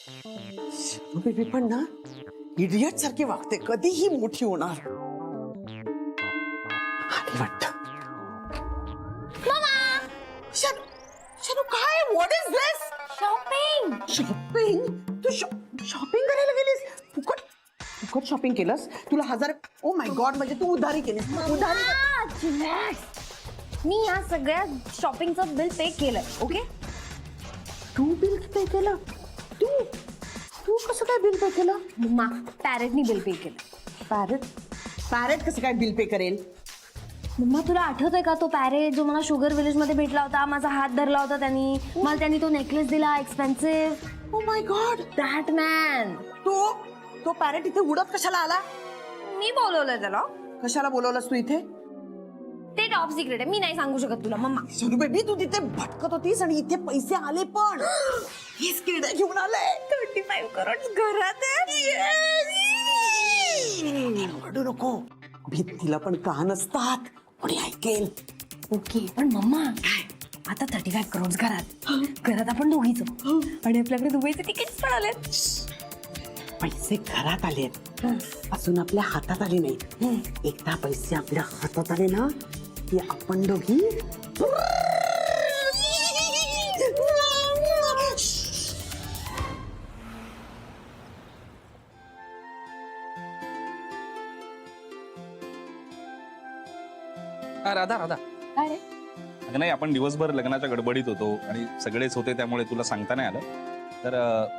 Baby पण ना idiot सारखी वागते, कधीही मोठी होणार आणि वाटतं. शानू शानू काय, what is this? Shopping. Shopping? तू शॉपिंग करायला गेलीस? फुकट फुकट शॉपिंग केलंस? तुला 1000, ओ माय गॉड, म्हणजे तू उधारी केलीस? उधारी? मी या सगळ्या शॉपिंगचं बिल पे केलंय. ओके, तू बिल पे केलं? तू तू कसं काय बिल पे केलं? मम्मा पॅरेटनी बिल पे केलं. पॅरेट? पॅरेट कसं काय बिल पे करेल? मम्मा तुला आठवतंय का तो पॅरेट जो मला शुगर विलेज मध्ये भेटला होता, माझा हात धरला होता त्यांनी, मला त्यांनी तो नेकलेस दिला expensive. Oh my God, that man. तो पॅरेट इथे उडत कशाला आला? मी बोलवलंय त्याला. कशाला बोलवलंस तू इथे? ते टॉप सिक्रेट आहे, मी नाही सांगू शकत तुला. मम्मा सोनू बेबी, तू तिथे भटकत होतीस आणि इथे पैसे आले पण. हेच किडे घेऊन आले. 35 करोड घरात आहे. रडू नको, भिंतीला पण कान असतात, कोणी ऐकेल. ओके, पण मम्मा आता 35 करोड घरात आपण दोघीच आणि आपल्याकडे दुबईचे तिकीट पण आले. पैसे घरात आलेत, अजून आपल्या हातात आले नाही. एकदा पैसे आपल्या हातात आले ना की आपण दोघी राधा राधा, काय रे? अगं नाही, आपण दिवसभर लग्नाच्या गडबडीत होतो आणि सगळेच होते, त्यामुळे तुला सांगता नाही आलं. तर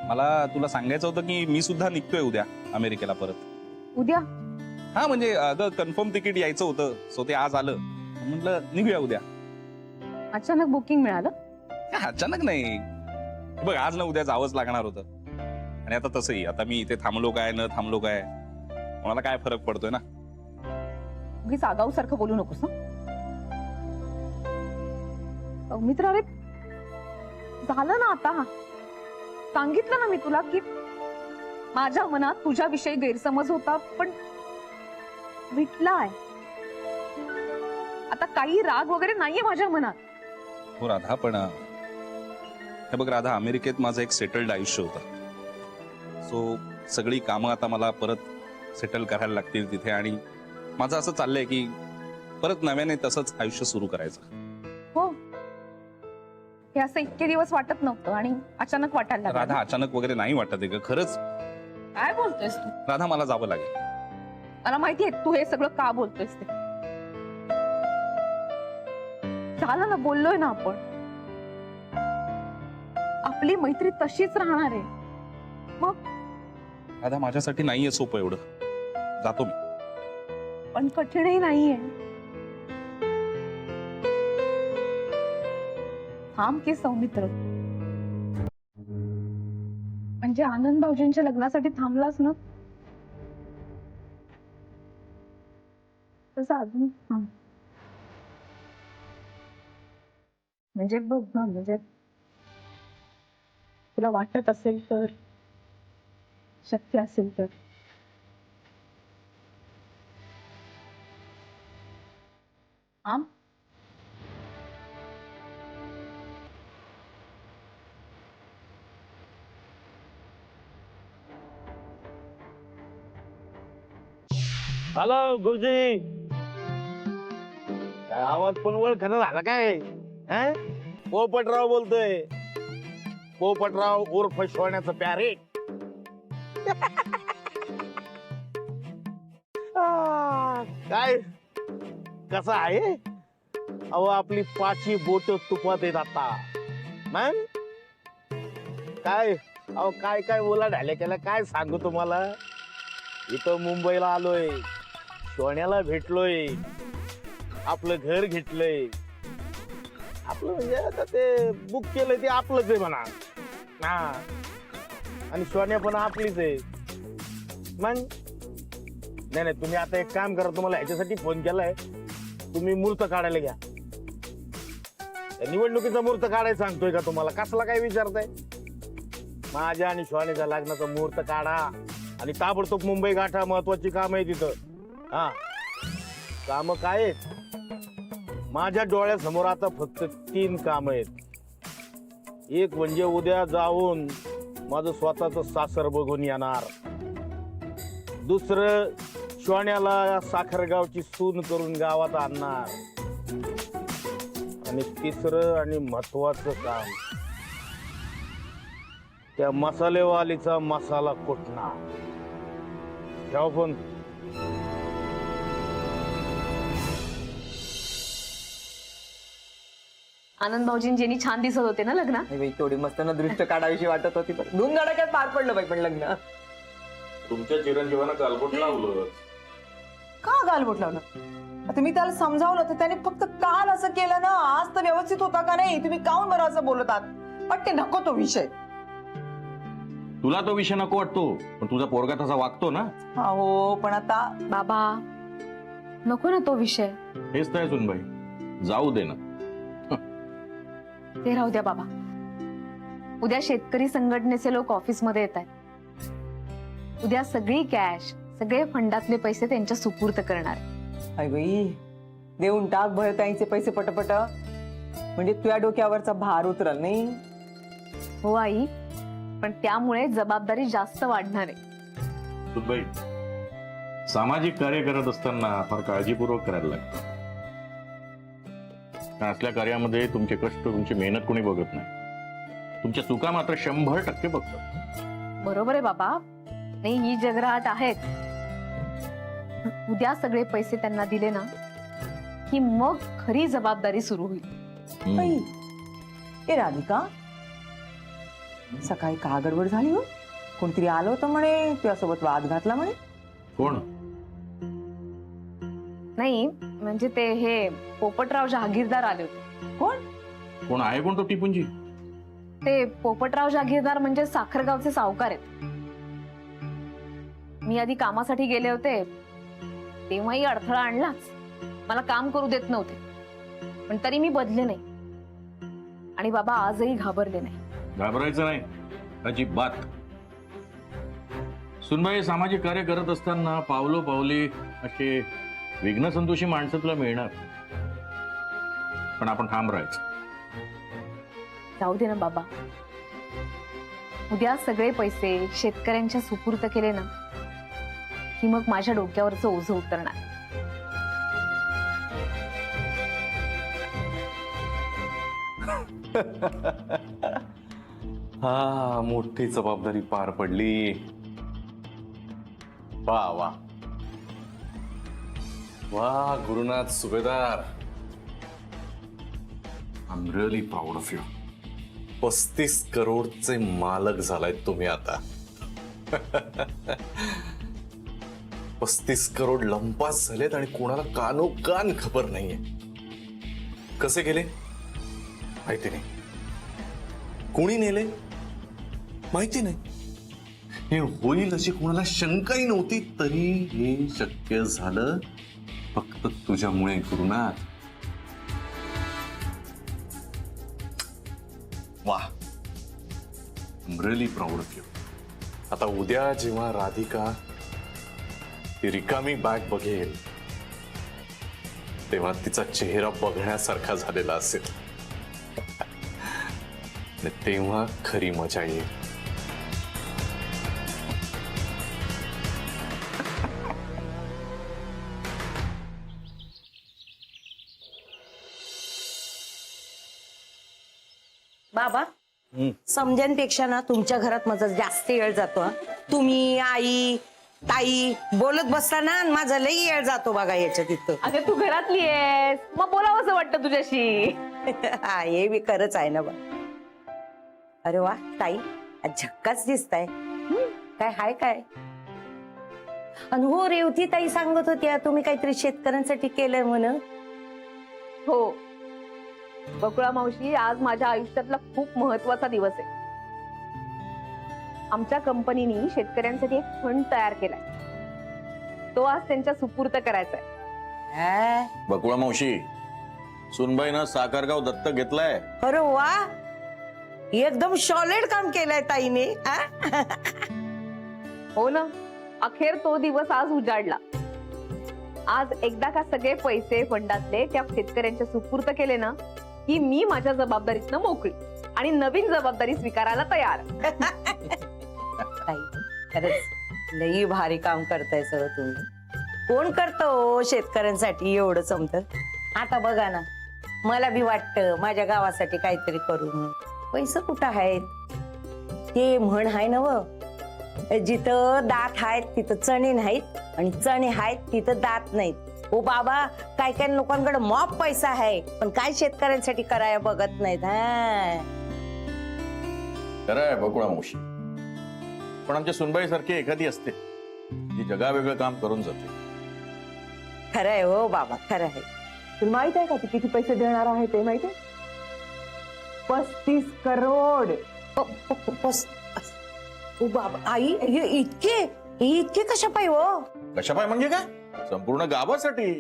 मला तुला सांगायचं होतं की मी सुद्धा निघतोय उद्या अमेरिकेला परत. उद्या? हा म्हणजे अगं कन्फर्म तिकीट यायचं होतं, सो ते आज आलं. म्हटलं निघूया उद्या. अचानक बुकिंग मिळालं? अचानक नाही, बघ आज ना उद्या जावंच लागणार होतं. आणि आता तसंही, आता मी इथे थांबलो काय न थांबलो काय, मला काय फरक पडतोय ना. उगीच आगाऊ सारखं बोलू नकोस ना. मित्र, अरे झालं ना आता, सांगितलं ना मी तुला की माझ्या मनात तुझ्याविषयी गैरसमज होता, पण मिटलाय आता. काही राग वगैरे नाहीये माझ्या मनात. हो राधा, पण हे बघ राधा, अमेरिकेत माझं एक सेटल्ड आयुष्य होतं. सो सगळी कामं आता मला परत सेटल करायला लागतील तिथे, आणि माझं असं चाललंय की परत नव्याने तसंच आयुष्य सुरू करायचं. हो, हे असं इतके दिवस वाटत नव्हतं आणि अचानक वाटायला लागलं. राधा, अचानक वगैरे नाही वाटत आहे ग, खरंच. काय बोलतोयस तू? राधा, मला जावं लागेल. मला माहितीये तू हे सगळं का बोलतोयस ते. झालं ना, बोललोय ना आपण, आपली मैत्री तशीच राहणार आहे. मग राधा, माझ्यासाठी नाहीये सोपं एवढं, जातो मी. पण कठीणही नाहीये. थांब की सौमित्र, म्हणजे आनंद भाऊजींच्या लग्नासाठी थांबलास ना, तसं अजून थांब. म्हणजे बघ ना, म्हणजे तुला वाटत असेल तर, शक्य असेल तर. आम हॅलो गुरुजी, काय आवाज पण ओळखणं झाला काय? पोपटराव बोलतोय, पोपटराव उर्फ सोन्याचं पॅरेट. काय कसं आहे? अहो आपली पाची बोट तुपात येत आता. मग काय, अहो काय काय बोला ढाले केला, काय सांगू तुम्हाला. इथं मुंबईला आलोय, सोन्याला भेटलोय, आपलं घर घेतलंय. आपलं म्हणजे आता ते बुक केलंय ते आपलंच आहे म्हणा. हा, आणि सोन्या पण आपलीच आहे. मग नाही, तुम्ही आता एक काम करा, तुम्हाला ह्याच्यासाठी फोन केलाय, तुम्ही मूर्त काढायला घ्या. निवडणुकीचा मूर्त काढायला सांगतोय का तुम्हाला? कसला काय विचारताय? माझ्या आणि सोन्याच्या लग्नाचा मुहूर्त काढा आणि ताबडतोब मुंबई गाठा. महत्वाची काम आहे तिथं. हा, काम काय आहेत? माझ्या डोळ्यासमोर आता फक्त 3 काम आहेत. एक म्हणजे उद्या जाऊन माझं स्वतःच सासर बघून येणार, दुसरं श्वाण्याला साखरगावची सून करून गावात आणणार, आणि तिसरं आणि महत्वाचं काम त्या मसालेवालीचा मसाला कुटणार. ठेवा पण आनंद भाऊजींनी छान दिसत होते ना लग्नात. नाही बाई, तेवढी मस्त ना दृष्ट काढावीशी वाटत होती. पण दोन धडाक्यात पार पडलं बाई पण लग्न. तुमच्या चिरंजीवानं गालबोट लावलं. का गालबोट लावलं? आता मी त्याला समजावलं तर त्याने फक्त काल असं केलं ना, आज तर व्यवस्थित होता का नाही? तुम्ही काऊन बरं असं बोलत आहात? पण ते नको तो विषय. तुला तो विषय नको वाटतो, पण तुझा पोरगा तसा वागतो ना. हो पण आता बाबा नको ना तो विषय, हेच तर आहे सुनबाई, जाऊ दे ना. ते राहू द्या बाबा. उद्या शेतकरी संघटनेचे लोक ऑफिसमध्ये येत आहेत. उद्या सगळी कॅश, सगळे फंडातले पैसे त्यांच्या सुपूर्त करणार. आई बाई, देऊन टाक भरताईचे पैसे पटपट, म्हणजे तुझ्या डोक्यावरचा भार उतरल नाही. हो आई, पण त्यामुळे जबाबदारी जास्त वाढणार आहे. सुनबाई, सामाजिक कार्य करत असताना फार काळजीपूर्वक करायला लागतं. असल्या कार्यामध्ये तुमचे कष्ट, तुमची मेहनत कोणी बघत नाही. तुमच्या चुका मात्र 100% बघतात. बरोबर आहे बाबा. नाही, ही जगराट आहेत. उद्या सगळे पैसे त्यांना दिले ना की मग खरी जबाबदारी सुरू होईल. बाई, ए राधिका, सकाळी का गडबड झाली हो? कोणतरी आलं होतं म्हणे, तुझ्यासोबत वाद घातला म्हणे. कोण? नाही म्हणजे ते हे पोपटराव जहागीरदार आले होते. कोण आहे? कोण तो टिपूंजी? ते पोपटराव जहागीरदार म्हणजे साखरगावचे सावकार आहेत. मी आधी कामासाठी गेले होते तेव्हाही अडथळा आणलाच. मला काम करू देत नव्हते, पण तरी मी बदले नाही. आणि बाबा आजही घाबरले नाही. घाबरायचं नाही अजिबात. सुनबाई, सामाजिक कार्य करत असताना पावलोपावली असे विघ्नसंतोषी माणसं तुला मिळणार, पण आपण ठाम राहायचं. जाऊ दे ना बाबा. उद्या सगळे पैसे शेतकऱ्यांच्या सुपूर्त केले ना की मग माझ्या डोक्यावरचं ओझं उतरणार. हा, मोठी जबाबदारी पार पडली. वा वा वा, गुरुनाथ सुभेदार, I am really proud of you. 35 करोडचे मालक झालाय तुम्ही आता. 35 करोड लंपास झालेत आणि कोणाला कानोकान खबर नाहीये. कसे गेले माहिती नाही, कोणी नेले माहिती नाही. हे होईल अशी कोणाला शंकाही नव्हती, तरी हे शक्य झालं फक्त तुझ्यामुळे गुरुनाथ. वा, I am really proud of you. आता उद्या जेव्हा राधिका ती रिकामी बॅग बघेल तेव्हा तिचा चेहरा बघण्यासारखा झालेला असेल, आणि तेव्हा खरी मजा येईल. बाबा, समजांपेक्षा ना तुमच्या घरात माझा जास्त वेळ जातो. हा. तुम्ही, आई, ताई बोलत बसताना माझा लई वेळ जातो बघा याच्यात इथं. अगं तू घरातली आहेस, मग बोलावं असं वाटतं तुझ्याशी. हा, हे बी खरंच आहे ना बा. अरे वा ताई, आज झक्काच दिसताय. काय हाय काय? आणि हो, रेवती ताई सांगत होत्या तुम्ही काहीतरी शेतकऱ्यांसाठी केलंय म्हण. हो बकुळा मावशी, आज माझ्या आयुष्यातला खूप महत्वाचा दिवस आहे. आमच्या कंपनीने शेतकऱ्यांसाठी एक फंड तयार केलाय. तो आज त्यांच्या सुपूर्त करायचा आहे. बकुळा मावशी, सुनबाईनं साखरगाव दत्तक घेतलाय. अरे वा, एकदम सॉलिड काम केलंय ताईने. हो ना, अखेर तो दिवस आज उजाडला. आज एकदा का सगळे पैसे फंडातले त्या शेतकऱ्यांच्या सुपूर्त केले ना की मी माझ्या जबाबदारीतनं मोकळी. आणि नवीन जबाबदारी स्वीकारायला तयार. ताई खरंच लई भारी काम करताय सगळं तुम्ही. कोण करतो शेतकऱ्यांसाठी एवढं समजत. आता बघा ना, मला बी वाटतं माझ्या गावासाठी काहीतरी करू म्हणून. पैसे कुठं आहेत? ते म्हण आहे ना व, जिथं दात आहेत तिथं चणे नाहीत आणि चणे आहेत तिथं दात नाहीत. ओ बाबा, काय काय लोकांकडे मॉप पैसा आहे पण काय शेतकऱ्यांसाठी करायला बघत नाहीत. हा खरं आहे बकुळा मावशी, पण आमच्या सुनबाई सारखी एखादी असते जी जगावेगळं काम करून जाते. खरं आहे हो बाबा, खरं आहे. तुला माहित आहे का ती किती पैसे देणार आहे ते माहित आहे? 35 करोड. ओ बाबा, आई हे इतके कशा पाहिजे हो? कशा पाय म्हणजे काय? संपूर्ण गावासाठी.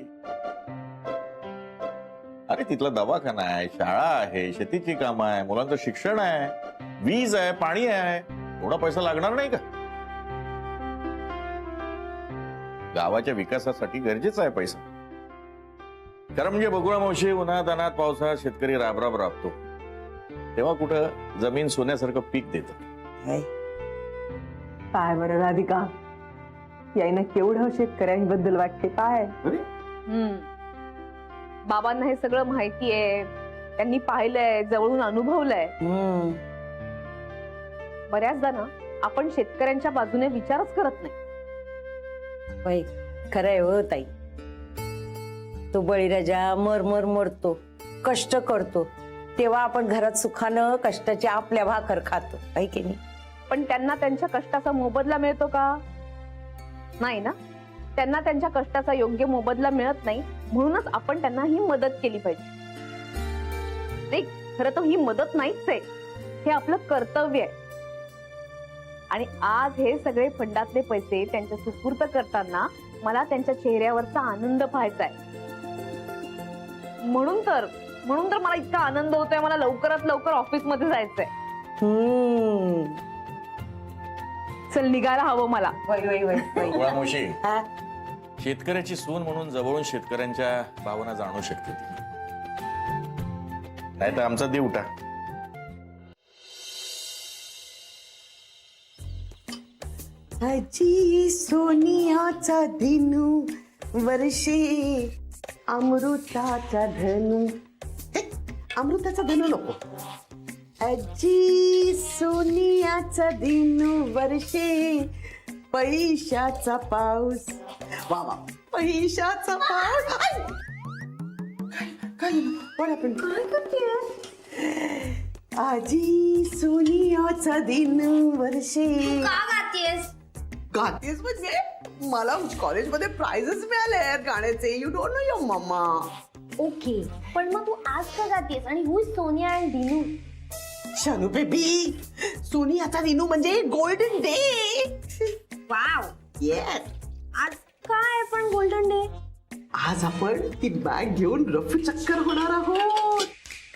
अरे तिथला दवाखाना आहे, शाळा आहे, शेतीची कामं आहे, मुलांचं शिक्षण आहे, वीज आहे, पाणी आहे. एवढा पैसा लागणार नाही का? गावाच्या विकासासाठी गरजेचा आहे पैसा. कारण म्हणजे बघूया मावशी, उन्हात अनात पावसात शेतकरी राबराब राबतो, तेव्हा कुठं जमीन सोन्यासारखं पीक देत. काय बरं राधिका, याईनं केवढं शेतकऱ्यांबद्दल वाटते काय? बाबांना हे सगळं माहितीये, त्यांनी पाहिलंय, जवळून अनुभवलंय. बऱ्याचदा ना आपण शेतकऱ्यांच्या बाजूने विचारच करत नाही. बाई खरंय हो ताई. तो बळीराजा मरमर मरतो, कष्ट करतो, तेव्हा आपण घरात सुखानं कष्टाची आपल्या भाकर खातो, आहे की नाही? पण त्यांना त्यांच्या कष्टाचा मोबदला मिळतो का? नाही ना. त्यांना त्यांच्या कष्टाचा योग्य मोबदला मिळत नाही, म्हणूनच आपण त्यांना ही मदत केली पाहिजे. नाही, खरं तर ही मदत नाहीच आहे, हे आपलं कर्तव्य आहे. आणि आज हे सगळे फंडातले पैसे त्यांच्या सुपूर्द करताना मला त्यांच्या चेहऱ्यावरचा आनंद पाहायचा आहे. म्हणून तर मला इतका आनंद होतोय. मला लवकरात लवकर ऑफिस मध्ये जायचंय. चल निघायला हवं मला. बकुळा मावशी, हा? शेतकऱ्याची सून म्हणून जवळून शेतकऱ्यांच्या भावना जाणू शकते ती. नाही तर आमचा देव उठा. आजी सोनियाचा दिनू, वर्षी अमृताचा धनु. अमृताचा धनु नको. आजी सोनियाचा दिनू, वर्षी पैशाचा पाऊस. वा वा, पैशाचा पाऊस. आई! काय What happened? काय करतेय? आजी सोनियाचा दिनू, वर्षी. का गातेस? गातेस म्हणजे मला कॉलेजमध्ये प्राइजेस मिळाले आहेत गाण्याचे. You don't know your mama. Okay, पण मग तू आज का गातेस? आणि who is Sonia and Dinu? Shanu baby, सोनियाचा दिनू म्हणजे गोल्डन डे. Wow, yes. आज काय पण गोल्डन डे? आज आपण ती बॅग घेऊन रफू चक्कर होणार आहोत.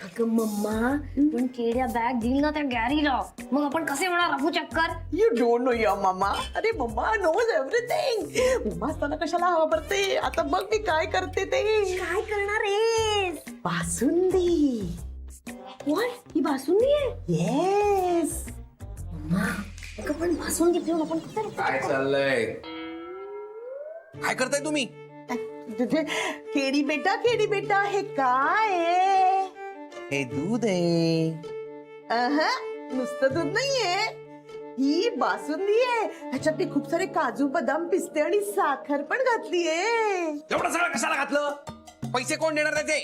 अगं मम्मा, पण केड्या बॅग दिल ना त्या गॅरीला, मग आपण कसे होणार रफू चक्कर? You don't know your mama. अरे मम्मा नोज एव्हरीथिंग. मम्मा असताना कशाला वापरते. आता बघ मी काय करते ते. काय करणार आहेस? बासुंदी. व्हॉट? ही बासुंदी आहे? येस. मम्मा, अगं पण बासुंदी पिऊन आपण कसं काय चाललंय? काय करताय तुम्ही? केडी बेटा हे काय आहे? हे दूध आहे. नुसतं दूध नाहीये, ही बासुंदी आहे. ह्याच्यात मी खूप सारे काजू बदाम पिस्ते आणि साखर पण घातलीये. एवढं सगळं कशाला घातलं? पैसे कोण देणार त्याचे?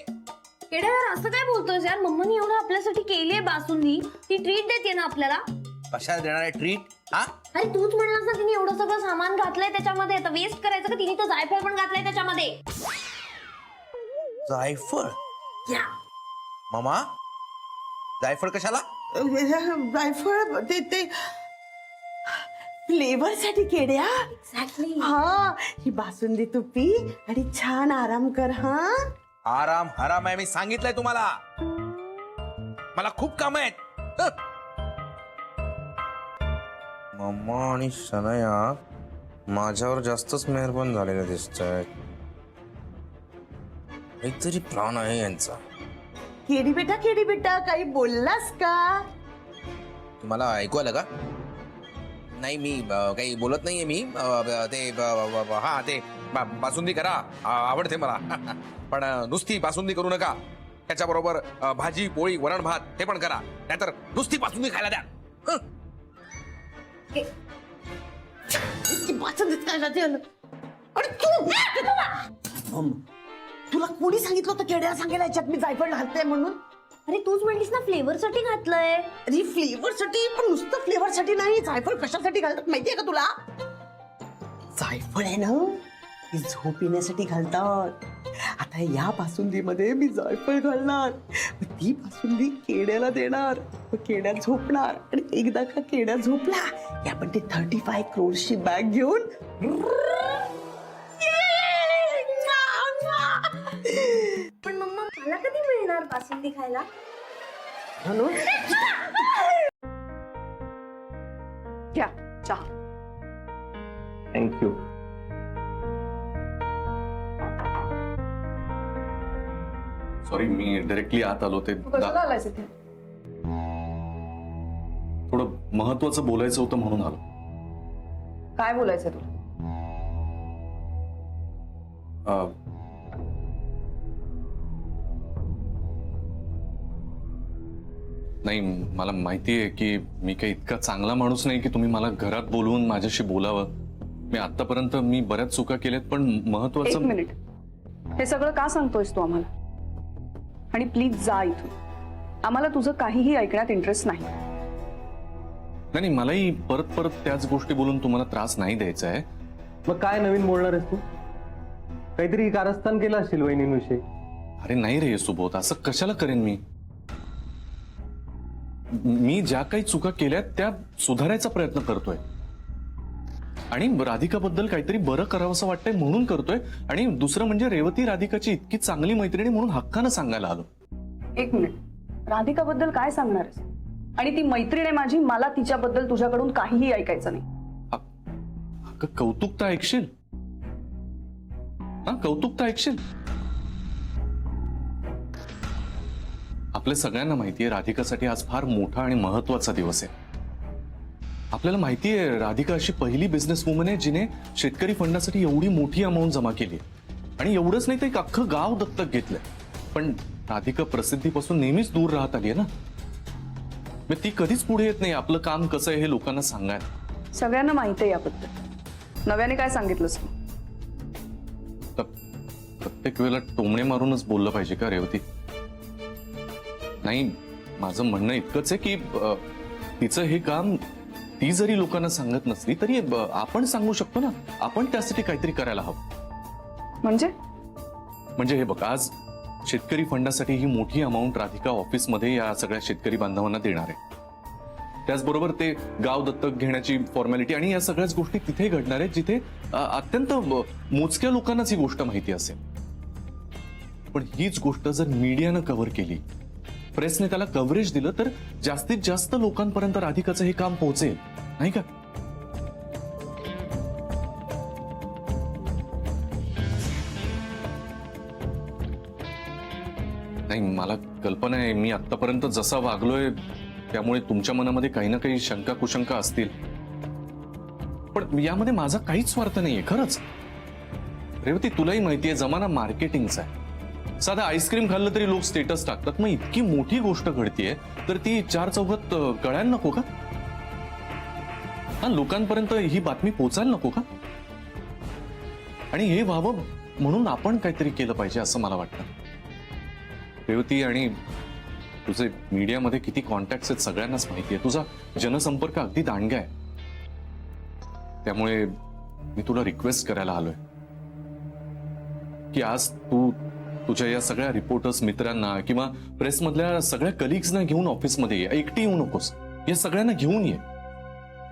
केड्या यार, असं काय बोलतोस यार? मम्मानी एवढं आपल्यासाठी केलीये बासुंदी, ती ट्रीट देते ना आपल्याला. कशाला देणार आहे ट्रीट? हा, अरे तूच म्हणलास ना तिने एवढं सगळं सामान घातलंय त्याच्यामध्ये, आता वेस्ट करायचं का? तिने तर जायफळ पण घातलंय त्याच्यामध्ये. जायफळ? या मामा, जायफळ कशाला? जायफळ ते फ्लेवर साठी केड्या. एक्झॅक्टली. हा, ही बासुंदी तू पी आणि छान आराम कर. हा, आराम हराम आहे, मी सांगितलंय तुम्हाला. मला खूप काम आहेत. मम्मा आणि शनया माझ्यावर जास्तच मेहरबान झालेले दिसत आहेत. काहीतरी प्लॅन आहे यांचा. केडी बेटा काही बोललास का? तुम्हाला ऐकू आलं का? नाही मी काही बोलत नाहीये मी ते हा ते बासुंदी करा आवडते मला पण नुसती बासुंदी करू नका, त्याच्याबरोबर भाजी पोळी वरण भात हे पण करा, नाहीतर नुसती बासुंदी खायला द्या. हं. अरे तू तुला कोणी सांगितलं होतं केड्याला सांगायला याच्यात मी जायफळ घालते म्हणून? अरे तूच म्हणलीस ना फ्लेवर साठी घातलंय. अरे फ्लेवर साठी, पण नुसतं फ्लेवर साठी नाही, जायफळ कशासाठी घालतात माहितीये का तुला? जायफळ आहे ना, ती झोप येण्यासाठी घालतात. आता या बासुंदीमध्ये मी जायफळ घालणार, मग ती बासुंदी केड्याला देणार, मग केड्या झोपणार, आणि एकदा का केड्या झोपला की आपण ती 35 crores बॅग घेऊन पण मम्मा मला कधी मिळणार बासुंदी खायला? म्हणून घ्या चहा. थँक्यू. सॉरी मी डायरेक्टली आत आलो ते कशाला आलायस इथे? थोडं महत्वाचं बोलायचं होतं म्हणून आलो. काय बोलायचंय तुला? अं, नाही मला माहितीये की मी काही इतका चांगला माणूस नाही की तुम्ही मला घरात बोलवून माझ्याशी बोलावं. मी आतापर्यंत मी बऱ्याच चुका केल्यात, पण एक महत्वाचं मिनिट, हे सगळं का सांगतोयस तू आम्हाला? आणि प्लीज जा इथून, आम्हाला तुझं काहीही ऐकण्यात इंटरेस्ट नाही. नाही मलाही परत परत त्याच गोष्टी बोलून तुम्हाला त्रास नाही द्यायचा आहे. मग काय नवीन बोलणार आहेस तू? काहीतरी कारस्थान केलं असेल वहिनींविषयी. अरे नाही रे सुबोध, असं कशाला करेन मी? मी ज्या काही चुका केल्यात त्या सुधारायचा प्रयत्न करतोय, आणि राधिकाबद्दल काहीतरी बरं करावंसं वाटतंय म्हणून करतोय. आणि दुसरं म्हणजे रेवती राधिकाची इतकी चांगली मैत्रिणी म्हणून हक्कानं सांगायला आलो. एक मिनिट, राधिकाबद्दल काय सांगणार आहेस? आणि ती मैत्रीण आहे माझी, मला तिच्याबद्दल तुझ्याकडून काहीही ऐकायचं नाही. कौतुकता ऐकशील? हा कौतुकता ऐकशील? आपल्या सगळ्यांना माहितीये राधिकासाठी आज फार मोठा आणि महत्वाचा दिवस आहे. आपल्याला माहितीये राधिका अशी पहिली बिझनेस वुमन आहे जिने शेतकरी फंडासाठी एवढी मोठी अमाऊंट जमा केली, आणि एवढंच नाही तर एक अख्खं गाव दत्तक घेतलंय. पण राधिका प्रसिद्धीपासून नेहमीच दूर राहत आली आहे ना. मग ती कधीच पुढे येत नाही आपलं काम कसं आहे हे लोकांना सांगायला. सगळ्यांना माहिती आहे याबद्दल. नव्याने काय सांगितलंस? तर प्रत्येक वेळेला टोमणे मारूनच बोललं पाहिजे का रेवती? नाही, माझं म्हणणं इतकंच आहे की तिचं हे काम ती जरी लोकांना सांगत नसली तरी आपण सांगू शकतो ना. आपण त्यासाठी काहीतरी करायला हवं. म्हणजे हे बघ, आज शेतकरी फंडासाठी ही मोठी अमाऊंट राधिका ऑफिसमध्ये या सगळ्या शेतकरी बांधवांना देणार आहे. त्याचबरोबर ते गाव दत्तक घेण्याची फॉर्मॅलिटी आणि या सगळ्याच गोष्टी तिथे घडणार आहेत जिथे अत्यंत मोजक्या लोकांनाच ही गोष्ट माहिती असेल. पण हीच गोष्ट जर मीडियानं कव्हर केली, प्रेसने त्याला कव्हरेज दिलं, तर जास्तीत जास्त लोकांपर्यंत राधिकाचं हे काम पोहोचेल, नाही का? नाही मला कल्पना आहे मी आतापर्यंत जसा वागलोय त्यामुळे तुमच्या मनामध्ये काही ना काही शंका कुशंका असतील, पण यामध्ये माझा काहीच स्वार्थ नाहीये खरंच. रेवती तुलाही माहितीये जमाना मार्केटिंगचा आहे. साधा आईस्क्रीम खाल्लं तरी लोक स्टेटस टाकतात. मग इतकी मोठी गोष्ट घडतीये तर ती चार चौघात कळायला नको का? हा लोकांपर्यंत ही बातमी पोहोचायला नको का? आणि हे व्हावं म्हणून आपण काहीतरी केलं पाहिजे असं मला वाटतं. रेवती, आणि तुझे मीडियामध्ये किती कॉन्टॅक्ट्स आहेत सगळ्यांनाच माहिती आहे. तुझा जनसंपर्क अगदी दांडगा आहे. त्यामुळे मी तुला रिक्वेस्ट करायला आलोय की आज तू तुझ्या या सगळ्या रिपोर्टर्स मित्रांना किंवा प्रेसमधल्या सगळ्या कलिग्सना घेऊन ऑफिसमध्ये ये. एकटी येऊ नकोस, या सगळ्यांना घेऊन ये.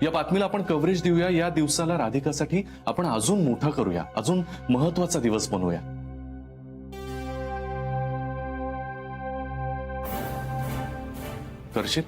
या बातमीला आपण कव्हरेज देऊया. या दिवसाला राधिकासाठी आपण अजून मोठा करूया, अजून महत्वाचा दिवस बनवूया. करशील?